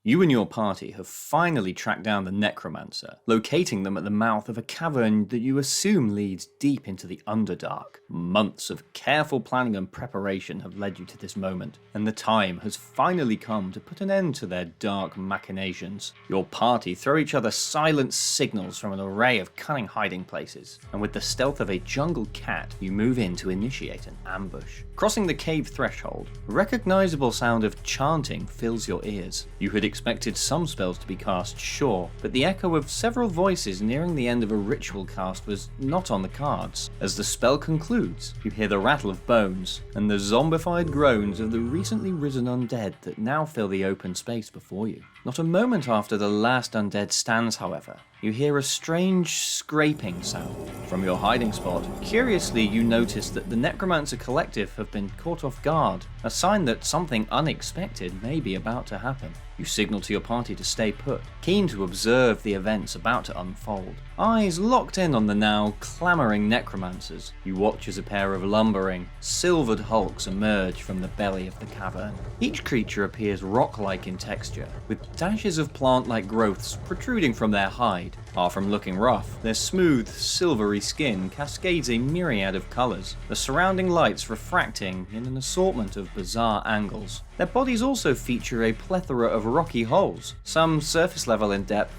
You and your party have finally tracked down the necromancer, locating them at the mouth of a cavern that you assume leads deep into the Underdark. Months of careful planning and preparation have led you to this moment, and the time has finally come to put an end to their dark machinations. Your party throw each other silent signals from an array of cunning hiding places, and with the stealth of a jungle cat, you move in to initiate an ambush. Crossing the cave threshold, a recognizable sound of chanting fills your ears. You had expected some spells to be cast, sure, but the echo of several voices nearing the end of a ritual cast was not on the cards. As the spell concludes, you hear the rattle of bones and the zombified groans of the recently risen undead that now fill the open space before you. Not a moment after the last undead stands, however, you hear a strange scraping sound from your hiding spot. Curiously, you notice that the Necromancer Collective have been caught off guard, a sign that something unexpected may be about to happen. You signal to your party to stay put, keen to observe the events about to unfold. Eyes locked in on the now clamouring necromancers, you watch as a pair of lumbering, silvered hulks emerge from the belly of the cavern. Each creature appears rock-like in texture, with dashes of plant-like growths protruding from their hide. Far from looking rough, their smooth, silvery skin cascades a myriad of colours, the surrounding lights refracting in an assortment of bizarre angles. Their bodies also feature a plethora of rocky holes, some surface level in depth,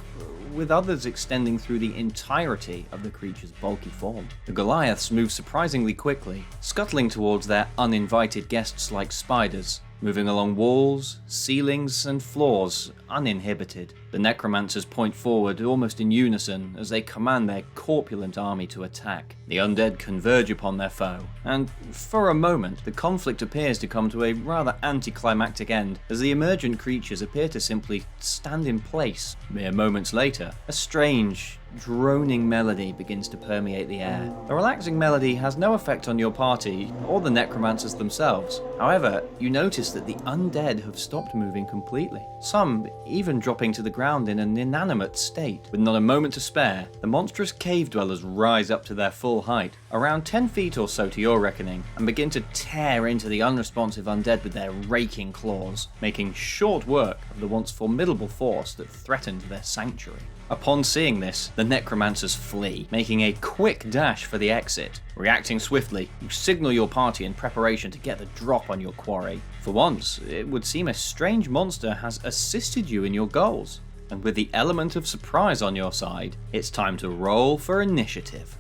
with others extending through the entirety of the creature's bulky form. The Goliaths move surprisingly quickly, scuttling towards their uninvited guests like spiders, moving along walls, ceilings, and floors uninhibited. The necromancers point forward almost in unison as they command their corpulent army to attack. The undead converge upon their foe, and for a moment the conflict appears to come to a rather anticlimactic end as the emergent creatures appear to simply stand in place. Mere moments later, a strange, droning melody begins to permeate the air. The relaxing melody has no effect on your party or the necromancers themselves. However, you notice that the undead have stopped moving completely, some even dropping to the ground in an inanimate state. With not a moment to spare, the monstrous cave dwellers rise up to their full height, around 10 feet or so to your reckoning, and begin to tear into the unresponsive undead with their raking claws, making short work of the once formidable force that threatened their sanctuary. Upon seeing this, the necromancers flee, making a quick dash for the exit. Reacting swiftly, you signal your party in preparation to get the drop on your quarry. For once, it would seem a strange monster has assisted you in your goals, and with the element of surprise on your side, it's time to roll for initiative.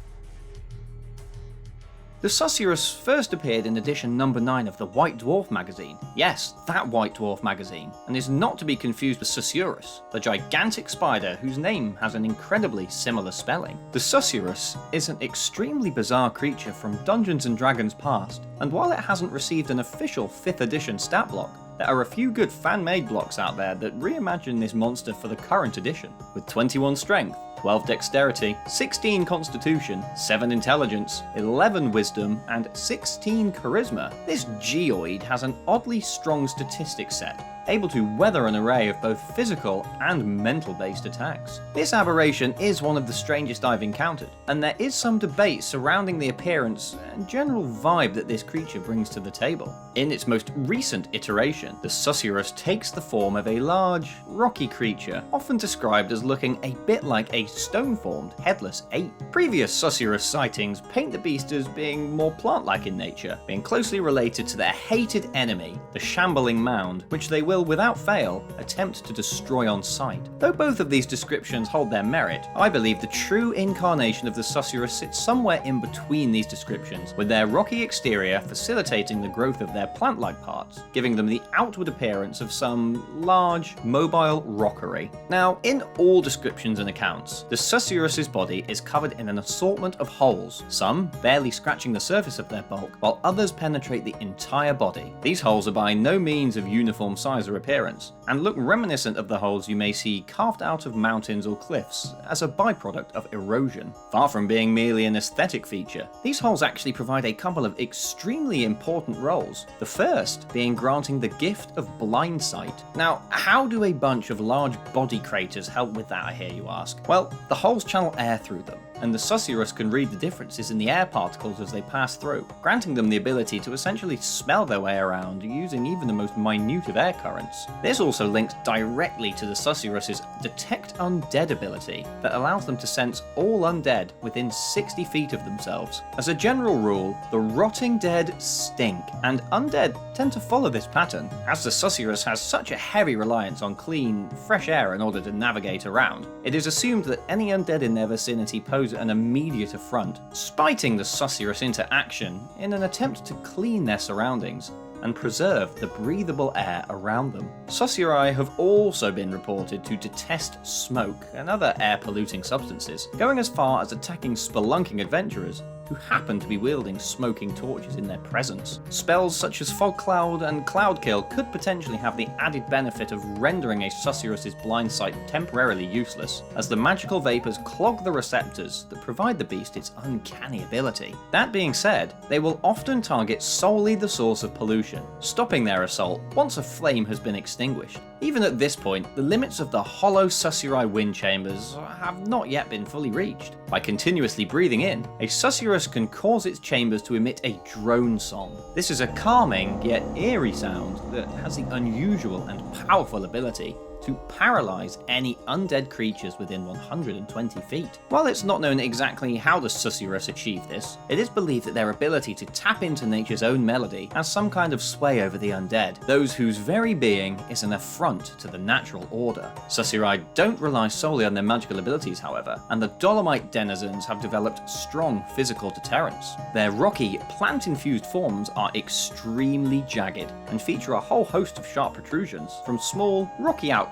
The Susurrus first appeared in edition number 9 of the White Dwarf magazine. Yes, that White Dwarf magazine, and is not to be confused with Susurrus, the gigantic spider whose name has an incredibly similar spelling. The Susurrus is an extremely bizarre creature from Dungeons & Dragons past, and while it hasn't received an official 5th edition stat block, there are a few good fan-made blocks out there that reimagine this monster for the current edition. With 21 strength, 12 dexterity, 16 constitution, 7 intelligence, 11 wisdom, and 16 charisma, this geoid has an oddly strong statistics set, able to weather an array of both physical and mental-based attacks. This aberration is one of the strangest I've encountered, and there is some debate surrounding the appearance and general vibe that this creature brings to the table. In its most recent iteration, the Susurrus takes the form of a large, rocky creature, often described as looking a bit like a stone-formed, headless ape. Previous Susurrus sightings paint the beast as being more plant-like in nature, being closely related to their hated enemy, the shambling mound, which they will, without fail, attempt to destroy on sight. Though both of these descriptions hold their merit, I believe the true incarnation of the Susurrus sits somewhere in between these descriptions, with their rocky exterior facilitating the growth of their plant-like parts, giving them the outward appearance of some large, mobile rockery. Now, in all descriptions and accounts, the Susurrus's body is covered in an assortment of holes, some barely scratching the surface of their bulk, while others penetrate the entire body. These holes are by no means of uniform size or appearance, and look reminiscent of the holes you may see carved out of mountains or cliffs as a byproduct of erosion. Far from being merely an aesthetic feature, these holes actually provide a couple of extremely important roles, the first being granting the gift of blind sight. Now, how do a bunch of large body craters help with that, I hear you ask? Well, the holes channel air through them, and the Susurrus can read the differences in the air particles as they pass through, granting them the ability to essentially smell their way around using even the most minute of air currents. occurrence. This also links directly to the Susurrus' Detect Undead ability that allows them to sense all undead within 60 feet of themselves. As a general rule, the rotting dead stink, and undead tend to follow this pattern. As the Susurrus has such a heavy reliance on clean, fresh air in order to navigate around, it is assumed that any undead in their vicinity pose an immediate affront, spiting the Susurrus into action in an attempt to clean their surroundings and preserve the breathable air around them. Susurri have also been reported to detest smoke and other air-polluting substances, going as far as attacking spelunking adventurers who happen to be wielding smoking torches in their presence. Spells such as Fog Cloud and Cloud Kill could potentially have the added benefit of rendering a Susurrus' blind sight temporarily useless, as the magical vapors clog the receptors that provide the beast its uncanny ability. That being said, they will often target solely the source of pollution, stopping their assault once a flame has been extinguished. Even at this point, the limits of the hollow Susurri wind chambers have not yet been fully reached. By continuously breathing in, a Susurrus can cause its chambers to emit a drone song. This is a calming yet eerie sound that has the unusual and powerful ability to paralyze any undead creatures within 120 feet. While it's not known exactly how the Susurrus achieve this, it is believed that their ability to tap into nature's own melody has some kind of sway over the undead, those whose very being is an affront to the natural order. Susurri don't rely solely on their magical abilities, however, and the Dolomite denizens have developed strong physical deterrents. Their rocky, plant-infused forms are extremely jagged and feature a whole host of sharp protrusions, from small, rocky outcroppings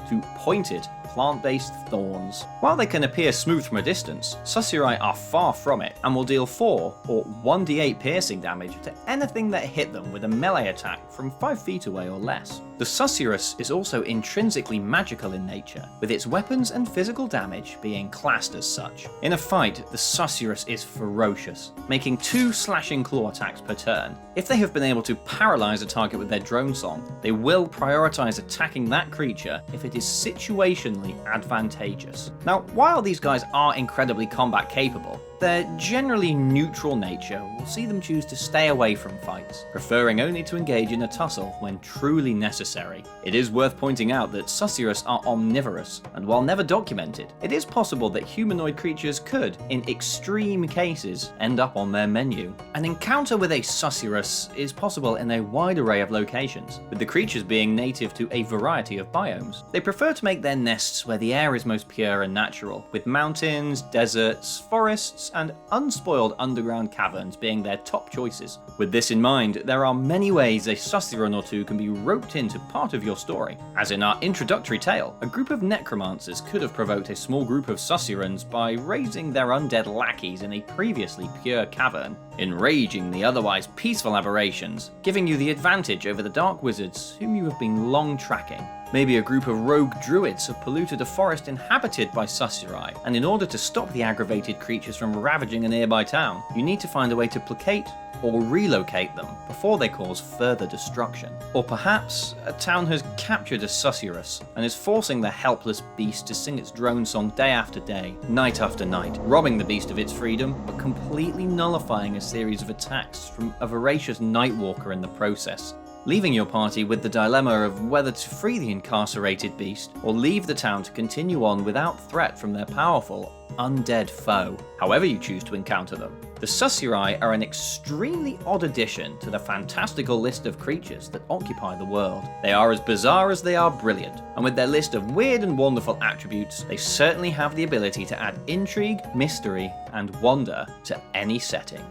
to pointed, plant-based thorns. While they can appear smooth from a distance, Susurri are far from it and will deal 4 or 1d8 piercing damage to anything that hit them with a melee attack from 5 feet away or less. The Susurrus is also intrinsically magical in nature, with its weapons and physical damage being classed as such. In a fight, the Susurrus is ferocious, making 2 slashing claw attacks per turn. If they have been able to paralyze a target with their drone song, they will prioritize attacking that creature if it is situationally advantageous. Now, while these guys are incredibly combat capable, their generally neutral nature will see them choose to stay away from fights, preferring only to engage in a tussle when truly necessary. It is worth pointing out that Susurrus are omnivorous, and while never documented, it is possible that humanoid creatures could, in extreme cases, end up on their menu. An encounter with a Susurrus is possible in a wide array of locations, with the creatures being native to a variety of biomes. They prefer to make their nests where the air is most pure and natural, with mountains, deserts, forests, and unspoiled underground caverns being their top choices. With this in mind, there are many ways a Susurrun or two can be roped into part of your story. As in our introductory tale, a group of necromancers could have provoked a small group of Susurruns by raising their undead lackeys in a previously pure cavern, enraging the otherwise peaceful aberrations, giving you the advantage over the dark wizards whom you have been long tracking. Maybe a group of rogue druids have polluted a forest inhabited by Susurri, and in order to stop the aggravated creatures from ravaging a nearby town, you need to find a way to placate or relocate them before they cause further destruction. Or perhaps a town has captured a Susurrus and is forcing the helpless beast to sing its drone song day after day, night after night, robbing the beast of its freedom, but completely nullifying a series of attacks from a voracious Nightwalker in the process, leaving your party with the dilemma of whether to free the incarcerated beast or leave the town to continue on without threat from their powerful, undead foe, however you choose to encounter them. The Susurri are an extremely odd addition to the fantastical list of creatures that occupy the world. They are as bizarre as they are brilliant, and with their list of weird and wonderful attributes, they certainly have the ability to add intrigue, mystery, and wonder to any setting.